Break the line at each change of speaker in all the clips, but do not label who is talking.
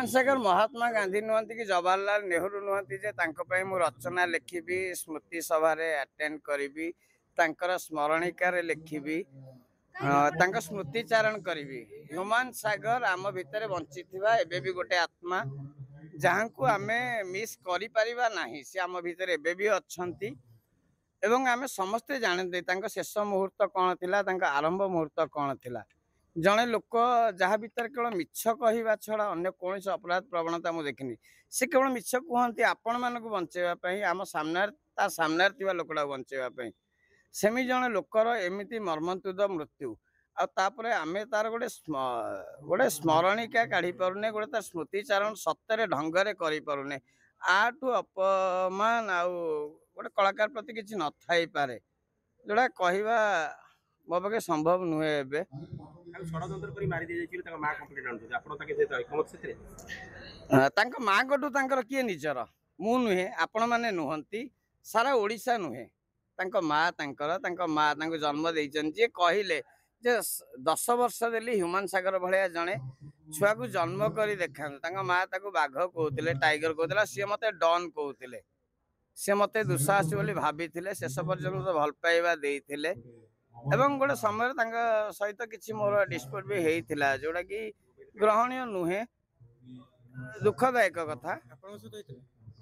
हुमान सागर महात्मा गांधी नुहति कि जवाहरलाल नेहरू नुहति जे तांको पई मु रचना लिखिबी स्मृति सभा रे अटेंड करिबी तांकर स्मरणिका रे लिखिबी तांको स्मृति चारण करिबी। ह्यूमान सागर आम भितर बंचिथिबा एबे भी गोटे आत्मा जहां को आमे मिस करि परिबा नाही से आम भितर एबे भी अछंती एवं आमे समस्ते जानते तांको शेष मुहूर्त कौन थिला तांको आरंभ मुहूर्त कौन थिला। जड़े लोक जहाँ भीतर केवल मिछ कहवा छड़ा अन्य कौन अपराध प्रवणता मुझे देखनी से केवल मिछ कहते आपण मानक बंचेवाई आम सामने सामने लोकटा बंचेवाई सेमी जड़े लोकर एमती मर्मन्तुद मृत्यु आपर आम तार गोटे गोटे स्मरणिका काढ़ी पारुने गोटे तार स्मृतिचारण सत्य ढंगरे करें आठू अपमान आउ गोटे कलाकार प्रति किसी न थाई पारे जोड़ा कहवा मो पाखे संभव नुहे एबे माँ कटू किए निजर मु नुहे आपण मैंने नुहति सारा ओडिशा नुहे माँ जन्म जी कहले जे 10 वर्ष देली ह्यूमान सागर भाया जड़े छुआ को जन्म कर देखा माँ बाघ कहते टाइगर कहला सी मत डन कहते सी मत दुस्साहसी बोली भाभी शेष पर्यंत भल पाइबा देते एवं गोटे समय सहित किसी मोर डिस्प्यूट भी होता जोटा कि ग्रहणीय नुहे दुखदायक कथा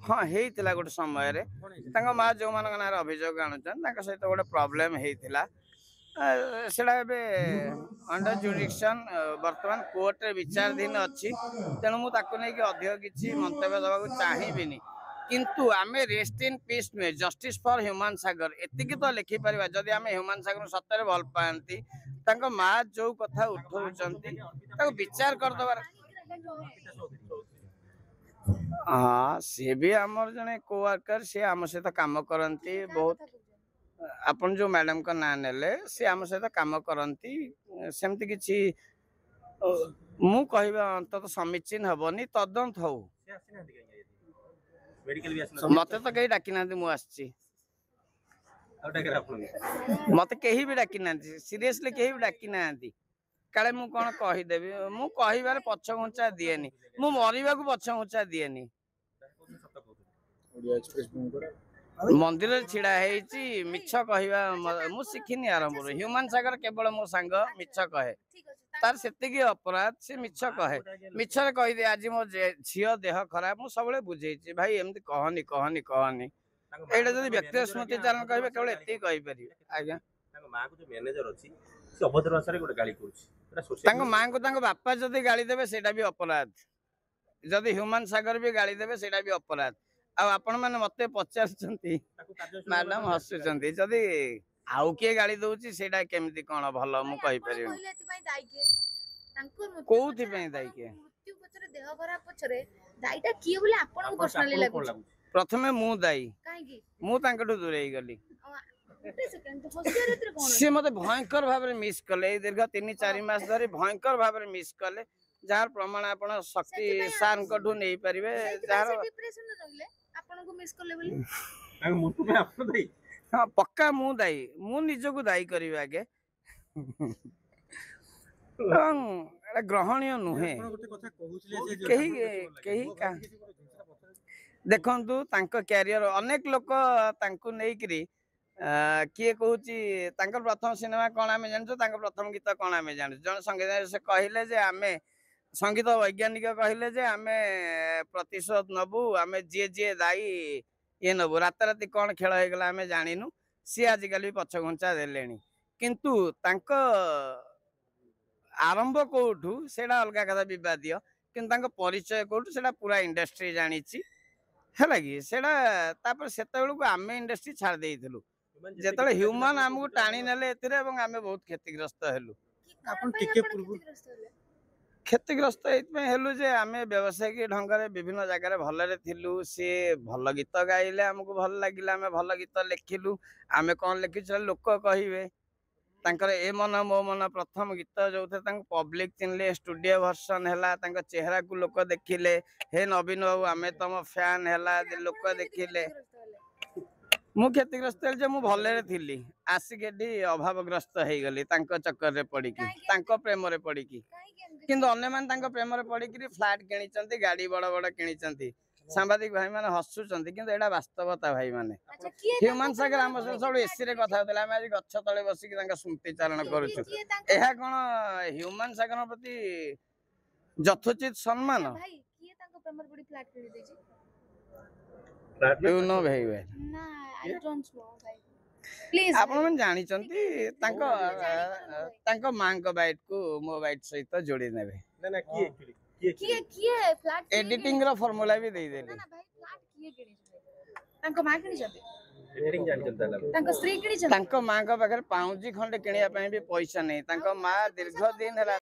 हाँ होता गोटे समय माँ जो मान ना अभियोग आणुन सहित गोटे प्रोब्लेम होता सेटा अंडर जुडिक्शन बर्तमान कोर्ट रे विचाराधीन अच्छी तेणु मुझे अधिक किसी मंतव्य देवा चाहिए किंतु आमे रेस्ट इन पीस नुहे जस्टिस फॉर ह्यूमान सागर एतिक तो लिखि परिबा जदि आमे ह्यूमान सागर सत्य भल पाती माँ जो कथा उठाउछंती विचार करदबार हाँ सी भी आमर जने कोवर्कर सी आम सहित काम करती बहुत आपन जो मैडम का ना नेले सी आम सहित काम करती सेमती किछि मु कहबा अंत समीचीन हबनी तदंत हो मत तो कहीं डाकी ना मुझे मत कहीं भी डाकी ना सीरियसली कहीं भी डाकी ना काले मु कौन कहीदेवी मु कहबार पछ घुंचा दिएनी मु मरिबा को पछ घुंचा दिएनी मंदिर छिड़ा है मिछ कहवा मु शिखिनी आरंभ ह्यूमान सागर केवल मो सांग मिछ कहे तार से अपराध से मिछ कहे मिछरे कहीदे आज मो झील देह खराब मुझे सब बुझे भाई एमती कहनी कहनी कहनी एटा जब व्यक्ति स्मृति चारण कहे केवल एति कहीपर आज्ञा माँ को बापा जदि गाली देवे सेटा भी अपराध जदि ह्यूमान सागर भी गाली देवे सेटा भी अपराध आपण मैंने मत पचार मैडम हसुंच जदि आउ किए गाली दौची सेटा केमती कौन भल मु कहीपर कौथि दायी किए प्रथमे मु दायी मु दूरे गली सी मत भयंकर भाव मिस कले दीर्घ 3-4 मास धरी भयंकर भाव मिस कले जार प्रमाण आप शक्ति सार नहीं पारे हाँ पक्का मु दायी मु निजक दायी करी आगे ग्रहणीय नुहे देखु कैरियर अनेक लोक नहीं किए कहूँ प्रथम सिनेमा कौन आम जानू प्रथम गीत कौन आम जानू जन संगीत से कहले जे आमे संगीत वैज्ञानिक कहले जे आमे प्रतिशोध नबू आमे जी जी दायी ये नबू राताराति कौन खेल होगा आम जानिनु सी आजिकल पछ घुंचा दे किंतु आरंभ कौटू से अलग कथा विवादीय कि परिचय कौटू से पूरा इंडस्ट्री जानी है कि से आम इंडस्ट्री छाड़ देलु जो ह्यूमान आमको टाणी ने आम बहुत क्षतिग्रस्त हेलु क्षतिग्रस्त हेलु जे आम व्यावसायिक ढंग से विभिन्न जगह भलरे थिलु सी भल गीत गाइले आमको भल लगे आम भल गीत लिखिलु आम कौन लिखी लोक कहे तांकर ए मन मो मन प्रथम गीत जो थे पब्लिक चिन्हले स्टूडियो वर्सन है चेहरा को लोक देखिले हे नवीन बाबू आम तुम फैन है लोक देखिले मु क्षतिग्रस्त जे मु भलरे थिली आसिक अभावग्रस्त हो गली चक्कर रे पड़ी प्रेम रे पड़ी କିନ୍ତୁ ଅନ୍ୟମାନେ ତାଙ୍କ ପ୍ରେମରେ ପଡିକିରି ଫ୍ଲାଟ୍ କିଣିଛନ୍ତି, ଗାଡି ବଡ ବଡ କିଣିଛନ୍ତି। ସାମ୍ବାଦିକ ଭାଇ ମାନେ ହସୁଛନ୍ତି, କିନ୍ତୁ ଏଇଟା ବାସ୍ତବତା ଭାଇ ମାନେ। ହ୍ୟୁମାନ ସାଗର ଆମ ସହିତ ସବୁବେଳେ ଏସି ରେ କଥା ହଉଥିଲା, ଆମେ ଆଜି ଗଛ ତଳେ ବସିକି ତାଙ୍କ ସ୍ମୃତି ଚାରଣ କରୁଛୁ। ଏହା କଣ ହ୍ୟୁମାନ ସାଗରଙ୍କ ପ୍ରତି ଯଥୋଚିତ ସମ୍ମାନ? You know very well. ଆପଣ ମାନେ ଜାଣିଛନ୍ତି ତାଙ୍କ ମାଙ୍କ ବାଇଟ କୁ ମୋ ବାଇଟ ସହିତ ଯୋଡି ନେବେ। ଏଡିଟିଂ ର ଫର୍ମୁଲା ବି ଦେଇଦେଲି। ତାଙ୍କ ମାଙ୍କ ପାଖରେ ପାଉଁଜି ଖଣ୍ଡେ କିଣିବା ପାଇଁ ବି ପଇସା ନାହିଁ। ତାଙ୍କ ମା ଦୀର୍ଘ ଦିନ ହେଲା